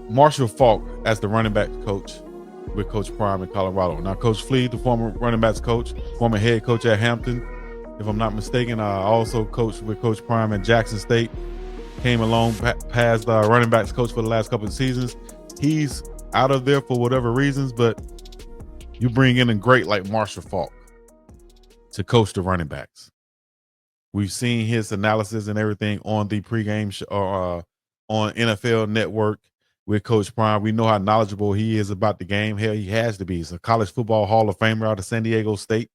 Marshall Faulk as the running back coach with Coach Prime in Colorado. Now, Coach Flea, the former running backs coach, former head coach at Hampton, if I'm not mistaken, also coached with Coach Prime at Jackson State. Came along past running backs coach for the last couple of seasons. He's out of there for whatever reasons, but you bring in a great like Marshall Faulk to coach the running backs. We've seen his analysis and everything on the pregame on NFL Network with Coach Prime. We know how knowledgeable he is about the game. Hell, he has to be. He's a college football Hall of Famer out of San Diego State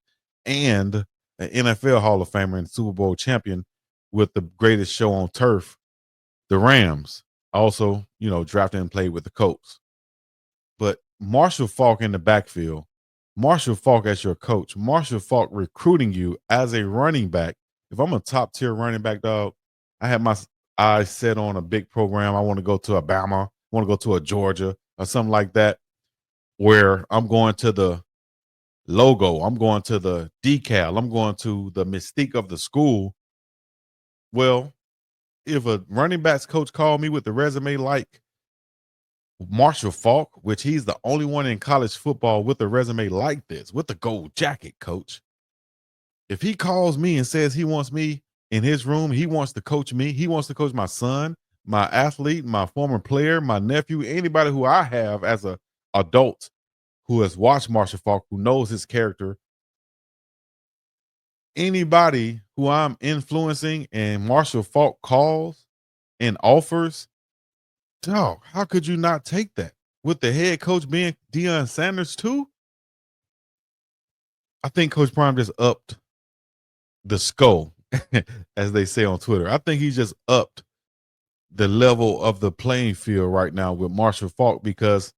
and an NFL Hall of Famer and Super Bowl champion with the greatest show on turf, the Rams. Also, drafted and played with the Colts. But Marshall Faulk in the backfield, Marshall Faulk as your coach, Marshall Faulk recruiting you as a running back. If I'm a top tier running back, dog, I have my eyes set on a big program. I want to go to Alabama, I want to go to a Georgia or something like that, where I'm going to the logo, I'm going to the decal, I'm going to the mystique of the school. Well, if a running backs coach called me with the resume like Marshall Faulk, which he's the only one in college football with a resume like this, with the gold jacket, coach. If he calls me and says he wants me in his room, he wants to coach me, he wants to coach my son, my athlete, my former player, my nephew, anybody who I have as a adult who has watched Marshall Faulk, who knows his character, anybody who I'm influencing and Marshall Faulk calls and offers, dog, how could you not take that? With the head coach being Deion Sanders too? I think Coach Prime just upped the skull, as they say on Twitter. I think he just upped the level of the playing field right now with Marshall Faulk, because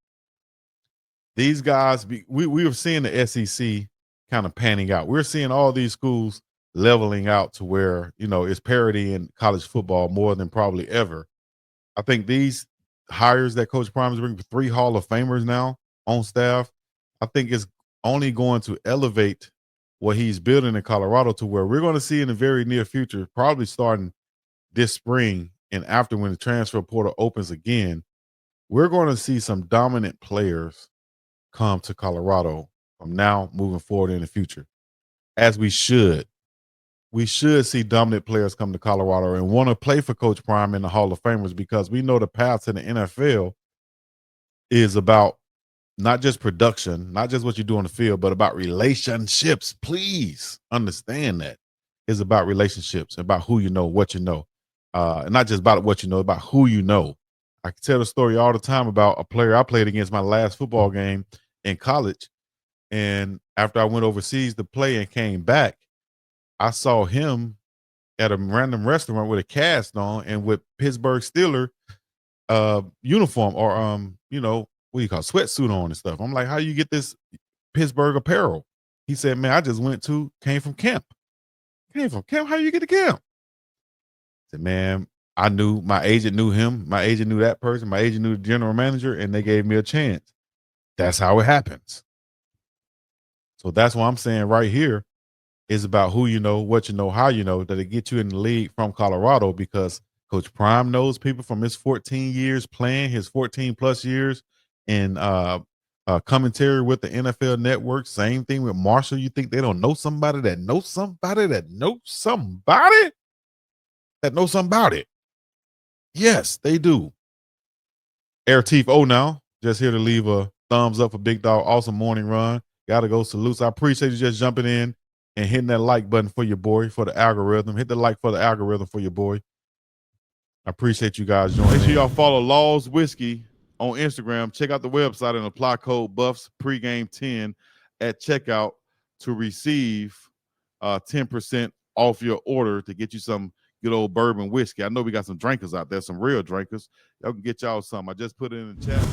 these guys, we were seeing the SEC kind of panning out. We're seeing all these schools leveling out to where, it's parity in college football more than probably ever. I think these hires that Coach Prime is bringing, 3 Hall of Famers now on staff, I think it's only going to elevate what he's building in Colorado to where we're going to see in the very near future, probably starting this spring and after when the transfer portal opens again, we're going to see some dominant players come to Colorado from now moving forward in the future, as we should. We should see dominant players come to Colorado and want to play for Coach Prime in the Hall of Famers, because we know the path to the NFL is about not just production, not just what you do on the field, but about relationships. Please understand that. It's about relationships, about who you know, what you know. And not just about what you know, about who you know. I can tell the story all the time about a player I played against my last football game in college. And after I went overseas to play and came back, I saw him at a random restaurant with a cast on and with Pittsburgh Steeler uniform, or what do you call it, sweatsuit on and stuff. I'm like, how you get this Pittsburgh apparel? He said, man, I just came from camp. Came from camp? How you get to camp? I said, man, I knew, my agent knew him. My agent knew that person. My agent knew the general manager, and they gave me a chance. That's how it happens. So that's what I'm saying right here is about who you know, what you know, how you know, that it gets you in the league from Colorado, because Coach Prime knows people from his 14 years playing, his 14 plus years in commentary with the NFL Network. Same thing with Marshall. You think they don't know somebody that knows somebody that knows somebody that knows something about it? Yes, they do. Air Teeth O now, just here to leave a thumbs up for Big Dog. Awesome morning run. Gotta go, salutes. I appreciate you just jumping in and hitting that like button for your boy, for the algorithm. Hit the like for the algorithm for your boy. I appreciate you guys joining. Make sure y'all follow Laws Whiskey on Instagram. Check out the website and apply code Buffs pregame 10 at checkout to receive 10% off your order to get you some good old bourbon whiskey. I know we got some drinkers out there, some real drinkers. Y'all can get y'all some. I just put it in the chat.